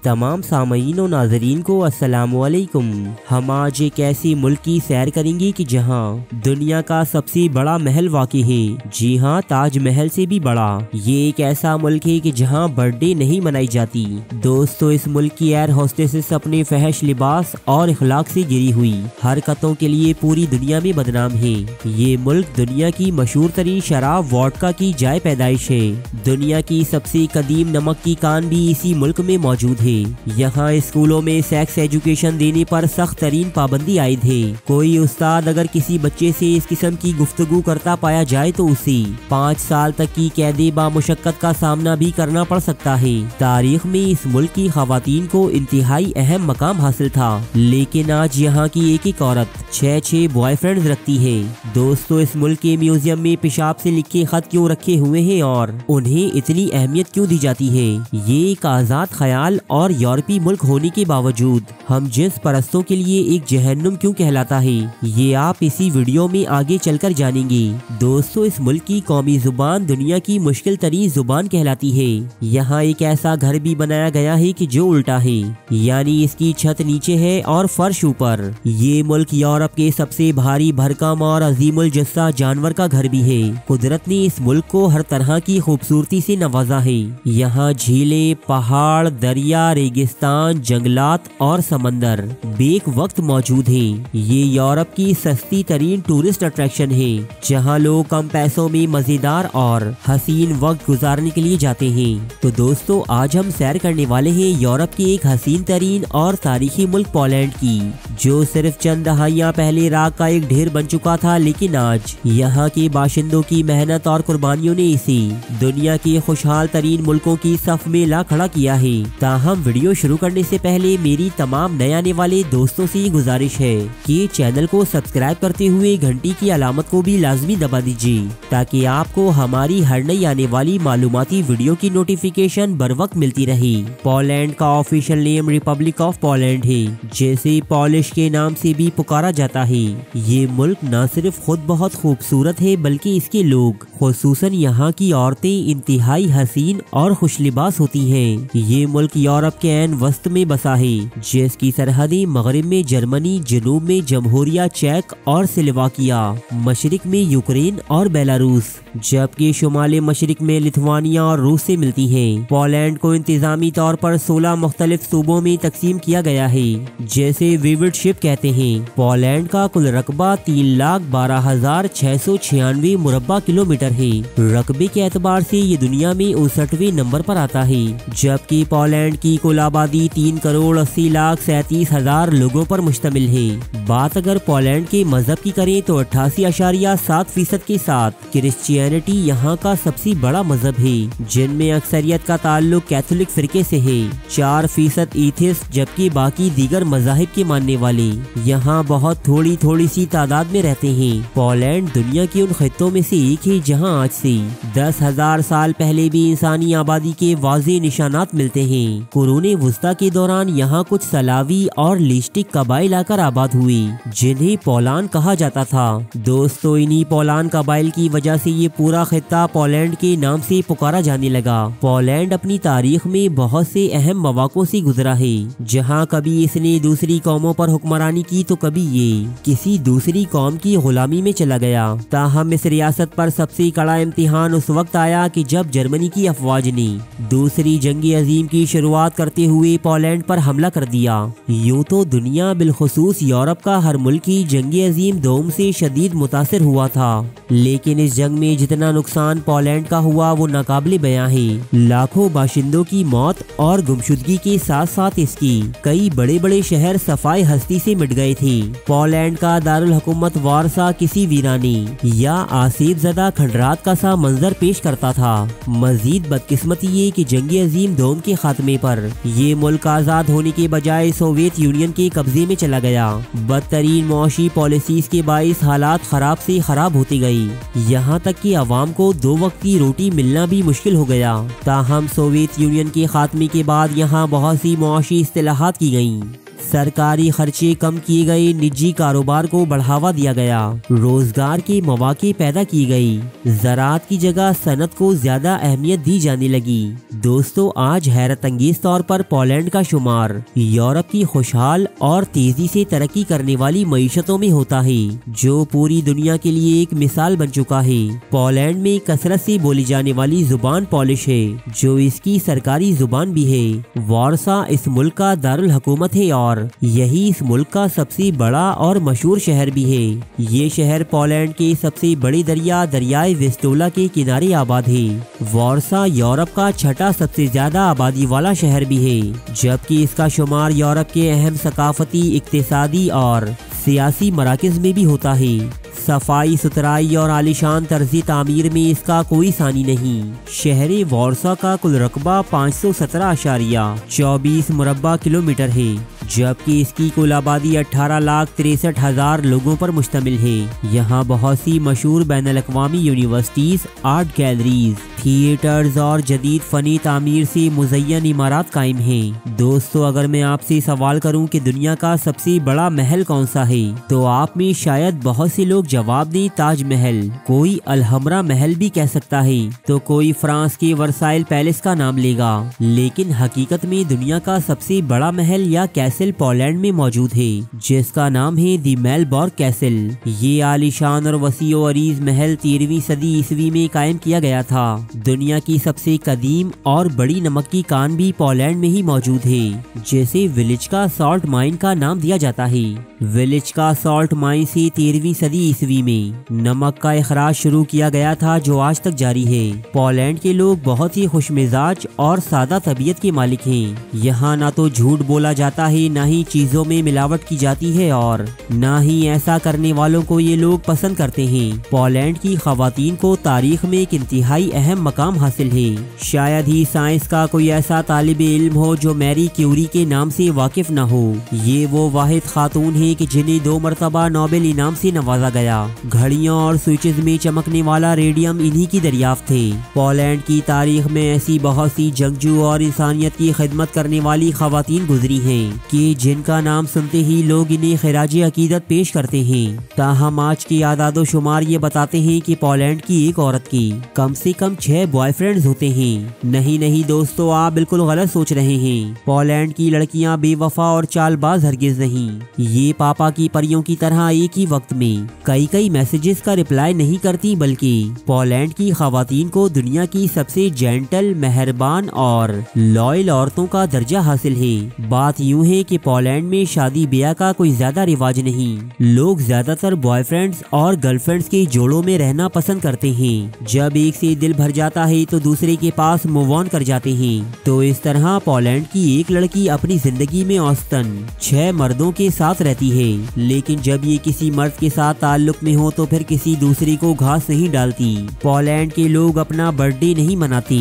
तमाम सामईन और नाजरीन को अस्सलामुअलैकुम। हम आज एक ऐसे मुल्क की सैर करेंगे कि जहां दुनिया का सबसे बड़ा महल वाक़ई है। जी हां, ताजमहल से भी बड़ा। ये एक ऐसा मुल्क है कि जहां बर्थडे नहीं मनाई जाती। दोस्तों, इस मुल्क की एयर होस्टेसेस अपने फहश लिबास और इखलाक से गिरी हुई हरकतों के लिए पूरी दुनिया में बदनाम है। ये मुल्क दुनिया की मशहूर तरीन शराब वोडका की जाए पैदाइश है। दुनिया की सबसे कदीम नमक की कान भी इसी मुल्क में मौजूद है। यहाँ स्कूलों में सेक्स एजुकेशन देने पर सख्त तरीन पाबंदी आयद है। कोई उस्ताद अगर किसी बच्चे से इस किस्म की गुफ्तगू करता पाया जाए तो उसे 5 साल तक की कैदे बा मुशक्कत का सामना भी करना पड़ सकता है। तारीख में इस मुल्क की खवातीन को इंतहाई अहम मकाम हासिल था, लेकिन आज यहाँ की एक औरत 6 बॉयफ्रेंड्स रखती है। दोस्तों, इस मुल्क के म्यूजियम में पेशाब से लिखे खत क्यों रखे हुए हैं और उन्हें इतनी अहमियत क्यों दी जाती है? ये एक आज़ाद ख्याल और यूरोपीय मुल्क होने के बावजूद हम जिन्स परस्तों के लिए एक जहन्नुम क्यों कहलाता है, ये आप इसी वीडियो में आगे चलकर जानेंगे। दोस्तों, इस मुल्क की कौमी जुबान दुनिया की मुश्किल तरीन जुबान कहलाती है। यहाँ एक ऐसा घर भी बनाया गया है कि जो उल्टा है, यानी इसकी छत नीचे है और फर्श ऊपर। ये मुल्क यूरोप के सबसे भारी भरकम और अजीमुल जस्सा जानवर का घर भी है। कुदरत ने इस मुल्क को हर तरह की खूबसूरती से नवाजा है। यहाँ झीलें, पहाड़, दरिया, रेगिस्तान, जंगलात और समंदर बेक वक्त मौजूद है। ये यूरोप की सस्ती तरीन टूरिस्ट अट्रैक्शन है, जहाँ लोग कम पैसों में मजेदार और हसीन वक्त गुजारने के लिए जाते हैं। तो दोस्तों, आज हम सैर करने वाले हैं यूरोप के एक हसीन तरीन और तारीखी मुल्क पोलैंड की, जो सिर्फ चंद दहाइयाँ पहले राख का एक ढेर बन चुका था, लेकिन आज यहाँ के बाशिंदों की मेहनत और कुर्बानियों ने इसे दुनिया के खुशहाल तरीन मुल्कों की सफ में ला खड़ा किया है। ताहम वीडियो शुरू करने से पहले मेरी तमाम नए आने वाले दोस्तों से गुजारिश है कि चैनल को सब्सक्राइब करते हुए घंटी की अलामत को भी लाजमी दबा दीजिए, ताकि आपको हमारी हर नई आने वाली मालूमाती वीडियो की नोटिफिकेशन बर वक्त मिलती रहे। पोलैंड का official name Republic of Poland है, जैसे पॉलिश के नाम से भी पुकारा जाता है। ये मुल्क न सिर्फ खुद बहुत खूबसूरत है, बल्कि इसके लोग, खुसूसन यहाँ की औरतें, इंतहाई हसीन और खुशलिबास होती हैं। ये मुल्क यूरोप के ऐन वस्त में बसा है, जिसकी सरहदें मगरिब में जर्मनी, जनूब में जमहूरिया चेक और स्लोवाकिया, मशरिक में यूक्रेन और बेलारूस, जबकि शुमाली मशरिक में लिथुआनिया और रूस से मिलती हैं। पोलैंड को इंतजामी तौर पर 16 मुख्तलिफ सूबों में तकसीम किया गया है, जैसे विविड शिप कहते हैं। पोलैंड का कुल रकबा 3,12,696 मुरब्बा किलोमीटर है। रकबे के एतबार से ये दुनिया में 59वें नंबर पर आता है, जबकि पोलैंड की कुल आबादी 3,80,37,000 लोगों पर मुश्तमिल है। बात अगर पोलैंड के मजहब की करें तो 88.7% के साथ क्रिश्चियनिटी यहाँ का सबसे बड़ा मजहब है, जिनमें अक्सरियत का ताल्लुक कैथोलिक फिरके से है। 4% एथिस्ट, जबकि बाकी दीगर मजाहिब के मानने वाले यहाँ बहुत थोड़ी सी तादाद में रहते हैं। पोलैंड दुनिया के उन खित्तों में से एक है जहाँ आज से 10,000 साल पहले भी इंसानी आबादी के वाज़े निशानात मिलते हैं। कुरूने वुस्ता के दौरान यहाँ कुछ सलावी और लिस्टिक कबाइल आकर आबाद हुए, जिन्हें पोलान कहा जाता था। दोस्तों, इन्हीं पोलान कबाइल की वजह से ये पूरा खित्ता पोलैंड के नाम से पुकारा जाने लगा। पोलैंड अपनी तारीख में बहुत से अहम मौक़ों से गुजरा है, जहाँ कभी इसने दूसरी कौमों पर हुक्मरानी की तो कभी ये किसी दूसरी कौम की गुलामी में चला गया। ताहम इस रियासत पर सबसे कड़ा इम्तिहान उस वक्त आया कि जब जर्मनी की अफवाज ने दूसरी जंगी अजीम की शुरुआत करते हुए पोलैंड पर हमला कर दिया। यूँ तो दुनिया, बिलखुसूस यूरोप का हर मुल्क ही जंगी अजीम दोम से शदीद मुतासिर हुआ था, लेकिन इस जंग में जितना नुकसान पोलैंड का हुआ वो नाकाबिले बयां है। लाखों बाशिंदों की मौत और गुमशुदगी के साथ साथ इसकी कई बड़े बड़े शहर सफाई हस्ती से मिट गए थे। पोलैंड का दारुल हुकूमत वारसा किसी वीरानी या आसीब ज़दा खंडरात का सा मंजर पेश करता था। मजीद बदकिस्मती ये कि जंगी अजीम दोम के खात्मे पर ये मुल्क आज़ाद होने के बजाय सोवियत यूनियन के कब्जे में चला गया। बदतरीन मुआशी पॉलिसीज के बाइस हालात खराब से खराब होती गई, यहाँ तक कि अवाम को 2 वक्त की रोटी मिलना भी मुश्किल हो गया। ताहम सोवियत यूनियन के खात्मे के बाद यहाँ बहुत सी मुआशी इस्तिलाहात की गयी। सरकारी खर्चे कम किए गए, निजी कारोबार को बढ़ावा दिया गया, रोजगार के मौके पैदा की गई, ज़राअत की जगह सनत को ज्यादा अहमियत दी जाने लगी। दोस्तों, आज हैरत अंगेज तौर पर पोलैंड का शुमार यूरोप की खुशहाल और तेजी से तरक्की करने वाली मईशतों में होता है, जो पूरी दुनिया के लिए एक मिसाल बन चुका है। पोलैंड में कसरत से बोली जाने वाली जुबान पोलिश है, जो इसकी सरकारी जुबान भी है। वारसा इस मुल्क का दारुल हुकूमत है और यही इस मुल्क का सबसे बड़ा और मशहूर शहर भी है। ये शहर पोलैंड के सबसे बड़े दरियाए विस्टोला के किनारे आबाद है। वारसा यूरोप का छठा सबसे ज्यादा आबादी वाला शहर भी है, जबकि इसका शुमार यूरोप के अहम सकाफती, इक्तिसादी और सियासी मराकज में भी होता है। सफाई सुथराई और आलीशान तर्ज़ी तामीर में इसका कोई सानी नहीं। शहर वारसा का कुल रकबा 517.24 मुरब्बा किलोमीटर है, जबकि इसकी कुल आबादी 18,63,000 लोगों पर मुश्तमिल है। यहाँ बहुत सी मशहूर बैनुल-अक़वामी यूनिवर्सिटीज, आर्ट गैलरीज, थिएटर्स और जदीद फनी तामीर से मुज़य्यन इमारत कायम हैं। दोस्तों, अगर मैं आपसे सवाल करूं कि दुनिया का सबसे बड़ा महल कौन सा है, तो आप में शायद बहुत से लोग जवाब दें ताजमहल। कोई अलहमरा महल भी कह सकता है, तो कोई फ्रांस के वर्साइल पैलेस का नाम लेगा। लेकिन हकीकत में दुनिया का सबसे बड़ा महल या कैसल पोलैंड में मौजूद है, जिसका नाम है दी मेलबॉर्ग कैसल। ये आलीशान और वसीओ अरीज महल 13वीं सदी ईस्वी में कायम किया गया था। दुनिया की सबसे कदीम और बड़ी नमक की कान भी पोलैंड में ही मौजूद है, जिसे विलिज का सॉल्ट माइन का नाम दिया जाता है। विलिज का सॉल्ट माइन से 13वीं सदी ईस्वी में नमक का इखराज शुरू किया गया था, जो आज तक जारी है। पोलैंड के लोग बहुत ही खुशमिजाज और सादा तबीयत के मालिक हैं। यहाँ ना तो झूठ बोला जाता है, ना ही चीजों में मिलावट की जाती है और ना ही ऐसा करने वालों को ये लोग पसंद करते हैं। पोलैंड की खवातीन को तारीख में एक इंतहाई अहम मकाम हासिल है। शायद ही साइंस का कोई ऐसा तालिब इल्म हो जो मैरी क्यूरी के नाम से वाकिफ न हो। ये वो वाहिद खातून है कि जिन्हें 2 मरतबा नोबेल इनाम से नवाजा गया। घड़ियों और स्विचेस में चमकने वाला रेडियम इन्हीं की दरियाफ्त थे। पोलैंड की तारीख में ऐसी बहुत सी जंगजू और इंसानियत की खिदमत करने वाली खवातीन गुजरी हैं कि जिनका नाम सुनते ही लोग इन्हें खिराज अकीदत पेश करते हैं। ताहम आज की आदादो शुमार ये बताते हैं कि पोलैंड की एक औरत की कम से कम 6 बॉयफ्रेंड्स होते हैं। नहीं दोस्तों, आप बिल्कुल गलत सोच रहे हैं। पोलैंड की लड़कियां बेवफा और चालबाज हरगिज नहीं। ये पापा की परियों की तरह एक ही वक्त में कई मैसेजेस का रिप्लाई नहीं करती, बल्कि पोलैंड की खवातीन को दुनिया की सबसे जेंटल, मेहरबान और लॉयल औरतों का दर्जा हासिल है। बात यूं है कि पोलैंड में शादी ब्याह का कोई ज्यादा रिवाज नहीं। लोग ज्यादातर बॉयफ्रेंड्स और गर्लफ्रेंड्स के जोड़ों में रहना पसंद करते हैं। जब एक से दिल भर जाता है तो दूसरे के पास मूव ऑन कर जाते हैं। तो इस तरह पोलैंड की एक लड़की अपनी जिंदगी में औसतन 6 मर्दों के साथ रहती है। लेकिन जब ये किसी मर्द के साथ ताल्लुक में हो तो फिर किसी दूसरे को घास नहीं डालती। पोलैंड के लोग अपना बर्थडे नहीं मनाते,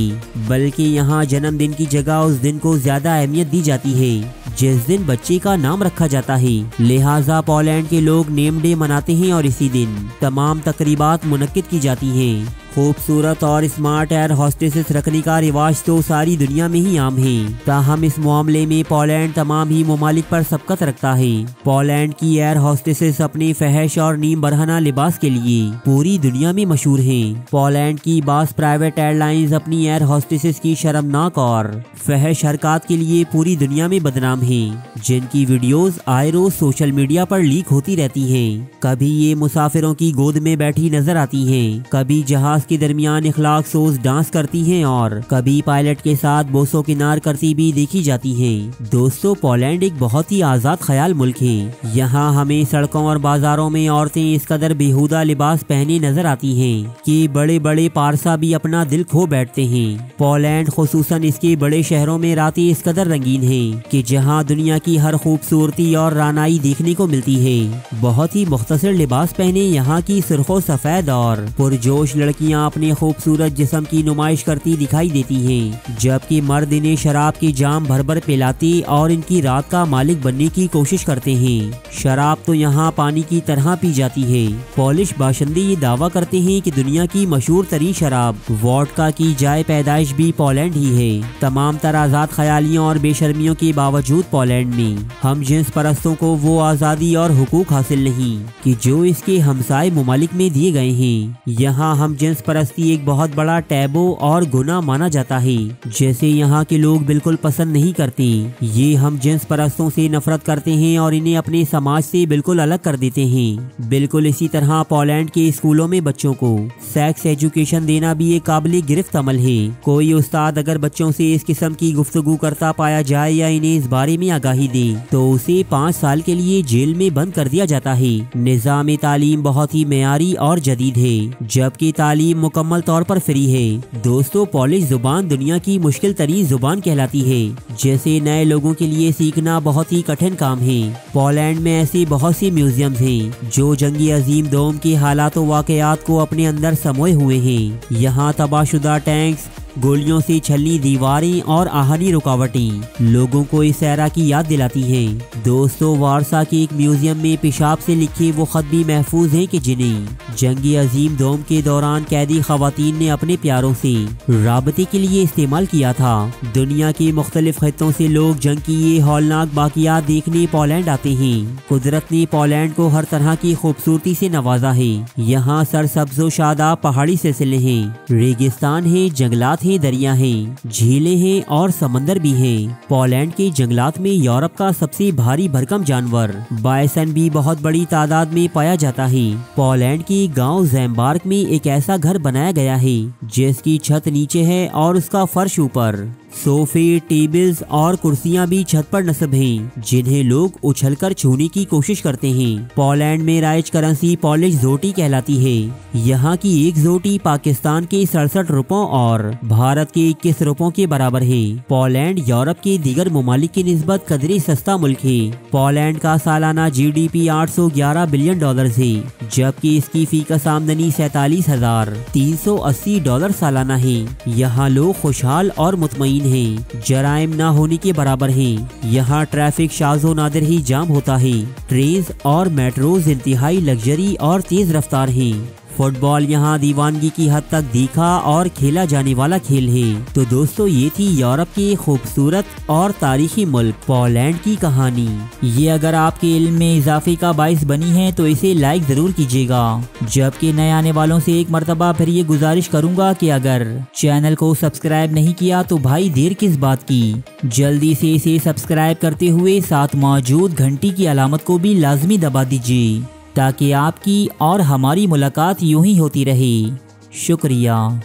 बल्कि यहाँ जन्मदिन की जगह उस दिन को ज्यादा अहमियत दी जाती है जिस दिन बच्चे का नाम रखा जाता है। लिहाजा पोलैंड के लोग नेम डे मनाते हैं और इसी दिन तमाम तकरीबात मुनक्किद की जाती हैं। खूबसूरत और स्मार्ट एयर हॉस्टेसेस रखने का रिवाज तो सारी दुनिया में ही आम है। ताहम इस मामले में पोलैंड तमाम ही ममालिक पर सबकत रखता है। पोलैंड की एयर हॉस्टेसेस अपने फहश और नीम बरहना लिबास के लिए पूरी दुनिया में मशहूर हैं। पोलैंड की बास प्राइवेट एयरलाइंस अपनी एयर हॉस्टेसेस की शर्मनाक और फहश हरकत के लिए पूरी दुनिया में बदनाम हैं, जिनकी वीडियोस आए रोज सोशल मीडिया पर लीक होती रहती हैं। कभी ये मुसाफिरों की गोद में बैठी नजर आती हैं, कभी जहाज के दरमियान इखलाक सोज डांस करती हैं और कभी पायलट के साथ बोसो किनार करती भी देखी जाती हैं। दोस्तों, पोलैंड एक बहुत ही आजाद ख्याल मुल्क है। यहाँ हमें सड़कों और बाजारों में औरतें इस कदर बेहुदा लिबास पहने नजर आती हैं कि बड़े बड़े पारसा भी अपना दिल खो बैठते हैं। पोलैंड खुसूसन इसके बड़े शहरों में रातें इस कदर रंगीन हैं कि जहाँ दुनिया की हर खूबसूरती और रानाई देखने को मिलती है। बहुत ही मुख्तसर लिबास पहने यहाँ की सुर्खो सफेद और पुरजोश लड़कियाँ लड़कियां अपने खूबसूरत जिस्म की नुमाइश करती दिखाई देती हैं, जबकि मर्द इन्हें शराब के जाम भर भर पिलाते और इनकी रात का मालिक बनने की कोशिश करते हैं। शराब तो यहाँ पानी की तरह पी जाती है। पोलिश बाशिंदे ये दावा करते हैं कि दुनिया की मशहूर तरीन शराब वोडका की जाए पैदाइश भी पोलैंड ही है। तमाम तरह आजाद ख्यालियों और बेशर्मियों के बावजूद पोलैंड में हम जिन्स परस्तों को वो आज़ादी और हुकूक हासिल नहीं कि जो इसके हमसाए मुमालिक में दिए गए हैं। यहाँ हम जिन्स परस्ती एक बहुत बड़ा टैबू और गुनाह माना जाता है, जैसे यहाँ के लोग बिल्कुल पसंद नहीं करते। ये हम जिन्स परस्तों से नफरत करते हैं और इन्हें अपने समाज से बिल्कुल अलग कर देते हैं। बिल्कुल इसी तरह पोलैंड के स्कूलों में बच्चों को सेक्स एजुकेशन देना भी एक काबिल गिरफ्त अमल है। कोई उस्ताद अगर बच्चों से इस किस्म की गुफ्तगू करता पाया जाए या इन्हें इस बारे में आगाही दे तो उसे 5 साल के लिए जेल में बंद कर दिया जाता है। निज़ाम तालीम बहुत ही मेयारी और जदीद है, जबकि तालीम मुकम्मल तौर पर फ्री है। दोस्तों, पोलिश जुबान दुनिया की मुश्किल तरीन जुबान कहलाती है, जैसे नए लोगों के लिए सीखना बहुत ही कठिन काम है। पोलैंड में ऐसी बहुत सी म्यूजियम्स हैं जो जंगी अजीम दोम के हालात व वाक़यात को अपने अंदर समोए हुए हैं। यहाँ तबाहशुदा टैंक्स, गोलियों से छलनी दीवारें और आहनी रुकावटें लोगों को इस एरा की याद दिलाती हैं। दोस्तों, वारसा के एक म्यूजियम में पेशाब से लिखे वो खत भी महफूज हैं कि जिन्हें जंगी अजीम दोम के दौरान कैदी खवातीन ने अपने प्यारों से राबते के लिए इस्तेमाल किया था। दुनिया के मुख्तलिफ खित्तों से लोग जंग की ये हौलनाक बाकियात देखने पोलैंड आते हैं। कुदरत ने पोलैंड को हर तरह की खूबसूरती से नवाजा है। यहाँ सरसब्ज़ो शादाब पहाड़ी सिलसिले हैं, रेगिस्तान है, जंगलात हैं, दरिया हैं, झीलें हैं और समंदर भी हैं। पोलैंड के जंगलात में यूरोप का सबसे भारी भरकम जानवर बायसन भी बहुत बड़ी तादाद में पाया जाता है। पोलैंड के गांव ज़ैम्बार्क में एक ऐसा घर बनाया गया है जिसकी छत नीचे है और उसका फर्श ऊपर। सोफे, टेबल्स और कुर्सियां भी छत पर नस्ब हैं, जिन्हें लोग उछलकर छूने की कोशिश करते हैं। पोलैंड में राइज करेंसी पॉलिश ज़ोटी कहलाती है। यहाँ की एक ज़ोटी पाकिस्तान के 67 रुपयों और भारत के 21 रुपयों के बराबर है। पोलैंड यूरोप के दीगर ममालिक की निस्बत कदरे सस्ता मुल्क है। पोलैंड का सालाना GDP 811 बिलियन डॉलर है, जबकि इसकी फीकस आमदनी $47,380 सालाना है। यहाँ लोग खुशहाल और मुतमईन हैं, जराइम ना होने के बराबर हैं। यहाँ ट्रैफिक शाज़ो नादिर ही जाम होता है। ट्रेन और मेट्रोज इंतहाई लग्जरी और तेज रफ्तार हैं। फुटबॉल यहाँ दीवानगी की हद तक देखा और खेला जाने वाला खेल है। तो दोस्तों, ये थी यूरोप के खूबसूरत और तारीखी मुल्क पोलैंड की कहानी। ये अगर आपके इल्म में इजाफे का बाइस बनी है तो इसे लाइक ज़रूर कीजिएगा। जबकि नए आने वालों से एक मरतबा फिर ये गुजारिश करूँगा कि अगर चैनल को सब्सक्राइब नहीं किया तो भाई देर किस बात की, जल्दी से इसे सब्सक्राइब करते हुए साथ मौजूद घंटी की अलामत को भी लाजमी दबा दीजिए, ताकि आपकी और हमारी मुलाकात यूं ही होती रहे। शुक्रिया।